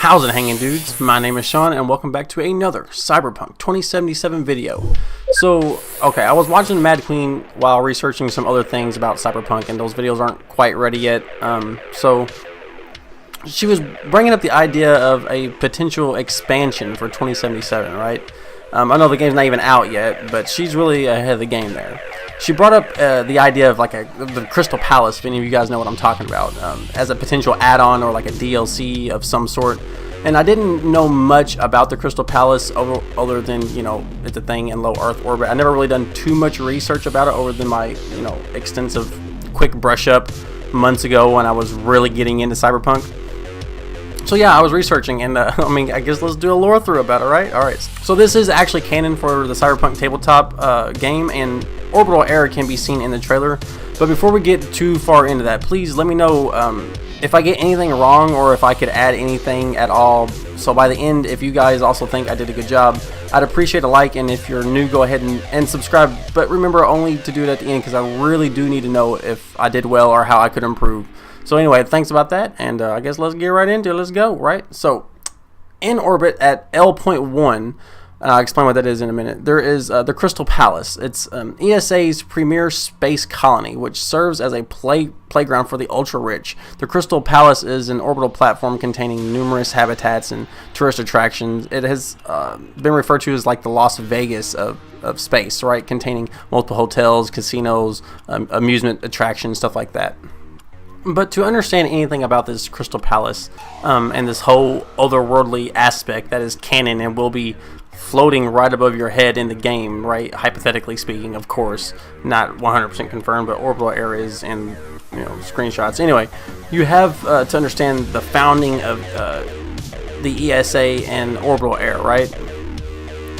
How's it hanging, dudes? My name is Sean and welcome back to another Cyberpunk 2077 video. Okay, I was watching Mad Queen while researching some other things about Cyberpunk, and those videos aren't quite ready yet. So she was bringing up the idea of a potential expansion for 2077, right? I know the game's not even out yet, but she's really ahead of the game there. She brought up the idea of like the Crystal Palace, if any of you guys know what I'm talking about, as a potential add-on or like a DLC of some sort. And I didn't know much about the Crystal Palace other than, you know, it's a thing in low Earth orbit. I never really done too much research about it other than my, you know, extensive quick brush up months ago when I was really getting into Cyberpunk. So yeah, I was researching, and I guess let's do a lore through about it, right? Alright, so this is actually canon for the Cyberpunk tabletop game, and orbital air can be seen in the trailer. But before we get too far into that, please let me know if I get anything wrong or if I could add anything at all. So by the end, if you guys also think I did a good job, I'd appreciate a like, and if you're new, go ahead and subscribe. But remember only to do it at the end, because I really do need to know if I did well or how I could improve. So anyway, thanks about that, and I guess let's get right into it. Let's go, right? So, in orbit at L.1, and I'll explain what that is in a minute, there is the Crystal Palace. It's ESA's premier space colony, which serves as a playground for the ultra-rich. The Crystal Palace is an orbital platform containing numerous habitats and tourist attractions. It has been referred to as like the Las Vegas of space, right? Containing multiple hotels, casinos, amusement attractions, stuff like that. But to understand anything about this Crystal Palace and this whole otherworldly aspect that is canon and will be floating right above your head in the game, right? Hypothetically speaking, of course, not 100% confirmed, but orbital areas and, you know, screenshots. Anyway, you have to understand the founding of the ESA and orbital air, right?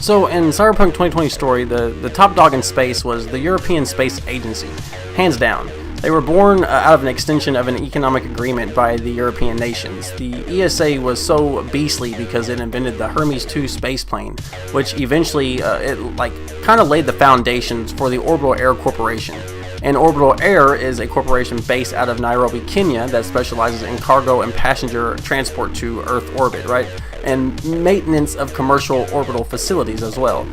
So in Cyberpunk 2020 story, the top dog in space was the European Space Agency, hands down. They were born out of an extension of an economic agreement by the European nations. The ESA was so beastly because it invented the Hermes 2 spaceplane, which eventually kind of laid the foundations for the Orbital Air Corporation. And Orbital Air is a corporation based out of Nairobi, Kenya, that specializes in cargo and passenger transport to Earth orbit, right? And maintenance of commercial orbital facilities as well.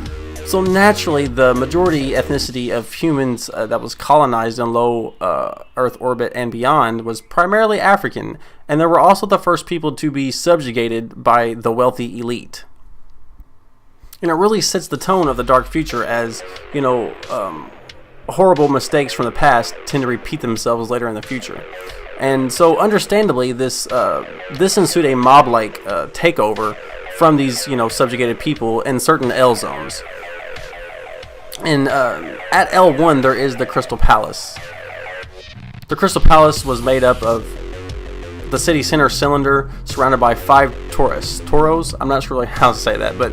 So naturally, the majority ethnicity of humans that was colonized in low Earth orbit and beyond was primarily African, and they were also the first people to be subjugated by the wealthy elite. And it really sets the tone of the dark future, as, you know, horrible mistakes from the past tend to repeat themselves later in the future. And so understandably, this ensued a mob-like takeover from these, you know, subjugated people in certain L zones. And at L1 there is the Crystal Palace. The Crystal Palace was made up of the city center cylinder surrounded by 5 toros. I'm not sure really how to say that, but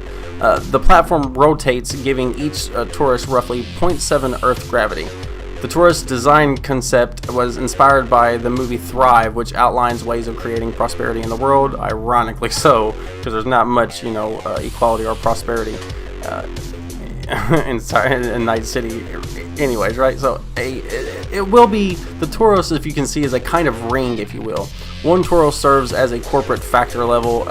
the platform rotates, giving each torus roughly 0.7 Earth gravity. The torus design concept was inspired by the movie Thrive, which outlines ways of creating prosperity in the world, ironically so, because there's not much, you know, equality or prosperity in Night City anyways, right? So it will be, the Toros, if you can see, is a kind of ring, if you will. One Toro serves as a corporate factor level,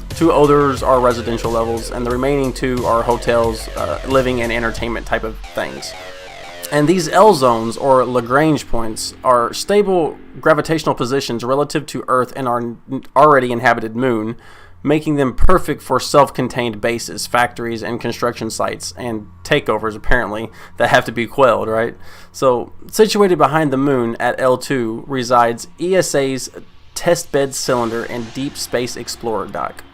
2 others are residential levels, and the remaining 2 are hotels, living and entertainment type of things. And these L zones, or Lagrange points, are stable gravitational positions relative to Earth and our already inhabited moon, making them perfect for self-contained bases, factories, and construction sites, and takeovers, apparently, that have to be quelled, right? So, situated behind the moon at L2 resides ESA's testbed cylinder and Deep Space Explorer dock.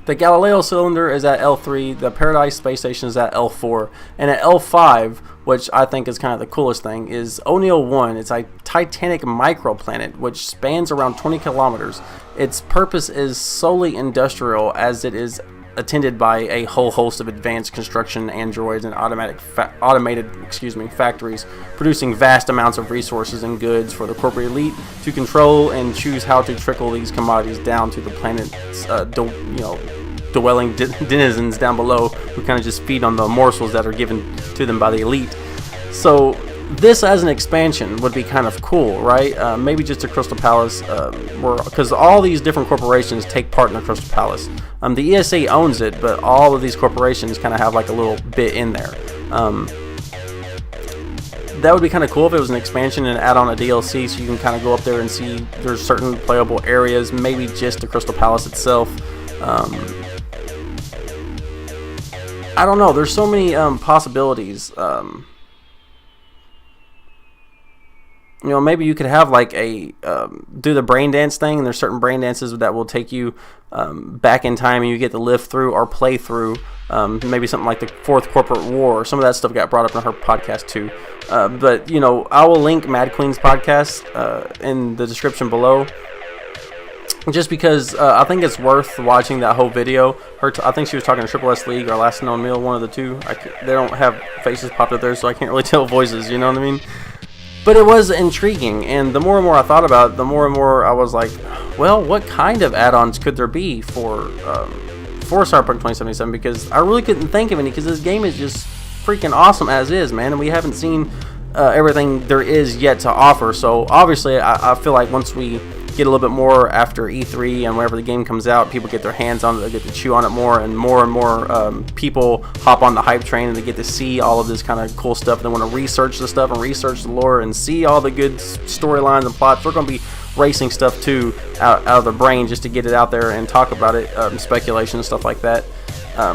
The Galileo cylinder is at L3, the Paradise space station is at L4, and at L5, which I think is kind of the coolest thing, is O'Neill 1. It's a titanic microplanet which spans around 20 kilometers. Its purpose is solely industrial, as it is attended by a whole host of advanced construction androids and automated factories, producing vast amounts of resources and goods for the corporate elite to control and choose how to trickle these commodities down to the planet's dwelling denizens down below, who kind of just feed on the morsels that are given to them by the elite. So this as an expansion would be kind of cool, right? Maybe just a Crystal Palace, because all these different corporations take part in the Crystal Palace. The ESA owns it, but all of these corporations kind of have like a little bit in there. That would be kind of cool if it was an expansion and add on a DLC, so you can kind of go up there and see there's certain playable areas, maybe just the Crystal Palace itself. I don't know. There's so many possibilities. You know, maybe you could have like a do the brain dance thing, and there's certain brain dances that will take you back in time, and you get to live through or play through. Maybe something like the Fourth Corporate War. Some of that stuff got brought up in her podcast too. But you know, I will link Mad Queen's podcast in the description below. Just because I think it's worth watching that whole video. I think she was talking to Triple S League or Last Known Meal, one of the two. They don't have faces popped up there, so I can't really tell voices. You know what I mean? But it was intriguing, and the more and more I thought about it, the more and more I was like, well, what kind of add-ons could there be for Cyberpunk 2077? Because I really couldn't think of any, because this game is just freaking awesome as is, man, and we haven't seen everything there is yet to offer. So obviously, I feel like once we get a little bit more after E3 and whenever the game comes out, people get their hands on it, they get to chew on it more, and more people hop on the hype train, and they get to see all of this kind of cool stuff. They want to research the stuff and research the lore and see all the good storylines and plots. They're going to be racing stuff too out of their brain just to get it out there and talk about it, speculation and stuff like that.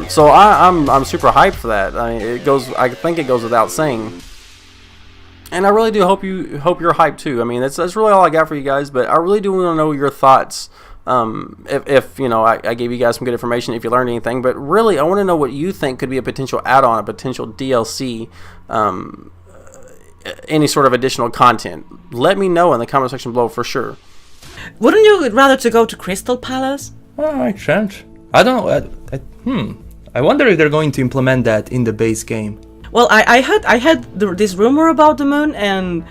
So I'm super hyped for that. I mean, I think it goes without saying. And I really do hope you're hyped too. I mean, that's really all I got for you guys. But I really do want to know your thoughts. If you know, I gave you guys some good information, if you learned anything. But really, I want to know what you think could be a potential add-on, a potential DLC, any sort of additional content. Let me know in the comment section below for sure. Wouldn't you rather to go to Crystal Palace? Oh, I can't. I don't know. I wonder if they're going to implement that in the base game. Well, I heard this rumor about the moon, and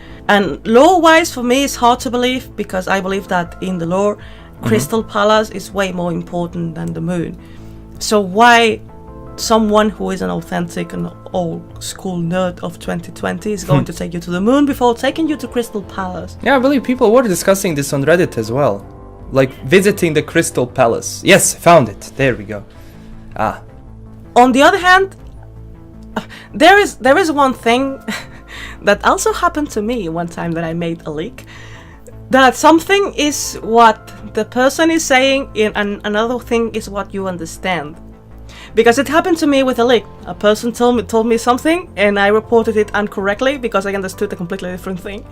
lore-wise for me it's hard to believe, because I believe that in the lore, Crystal Palace is way more important than the moon. So why someone who is an authentic and old school nerd of 2020 is going to take you to the moon before taking you to Crystal Palace? Yeah, I believe people were discussing this on Reddit as well. Like visiting the Crystal Palace. Yes, found it. There we go. On the other hand, there is one thing that also happened to me one time that I made a leak. That something is what the person is saying, and another thing is what you understand. Because it happened to me with a leak. A person told me something, and I reported it incorrectly because I understood a completely different thing.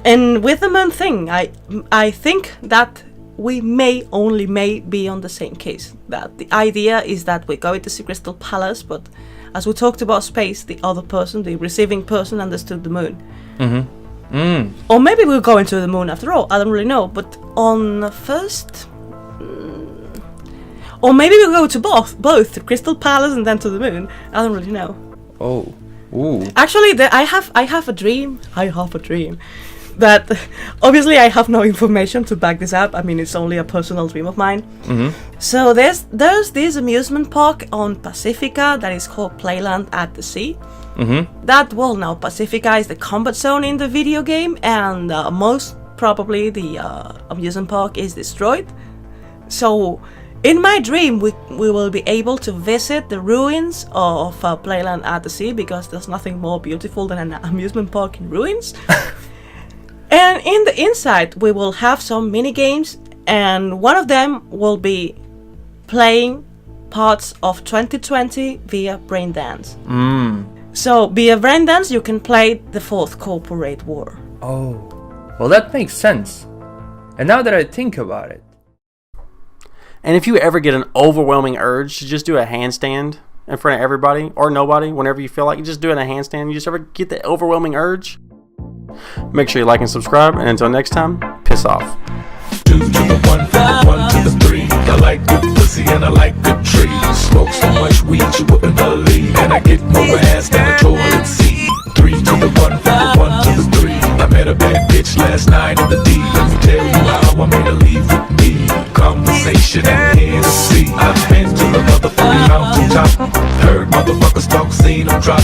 And with the moon thing, I think that we may be on the same case. That the idea is that we're going to see Crystal Palace, but as we talked about space, the other person, the receiving person, understood the moon. Or maybe we're going to the moon after all, I don't really know. But on the first... Or maybe we'll go to both to Crystal Palace and then to the moon. I don't really know. Oh. Ooh. Actually, I have a dream. That obviously I have no information to back this up. I mean, it's only a personal dream of mine. So there's this amusement park on Pacifica that is called Playland at the Sea. That, well, now Pacifica is the combat zone in the video game, and most probably the amusement park is destroyed. So in my dream, we will be able to visit the ruins of Playland at the Sea, because there's nothing more beautiful than an amusement park in ruins. And in the inside, we will have some mini games, and one of them will be playing parts of 2020 via Braindance. So via Braindance, you can play the Fourth Corporate War. Oh, well, that makes sense. And now that I think about it. And if you ever get an overwhelming urge to just do a handstand in front of everybody or nobody, whenever you feel like just doing a handstand, you just ever get the overwhelming urge, make sure you like and subscribe, and until next time, piss off. 2 to the 1, from the 1 to the 3. I like good pussy and I like good trees. Smoke so much weed you wouldn't believe, and I get more ass than a toilet seat. 3 to the 1, from the 1 to the 3. I met a bad bitch last night in the D. Let me tell you how I made her leave with me. Conversation and Hennessy. I've been to the motherfucking mountaintop. Heard motherfuckers talk, seen them drop.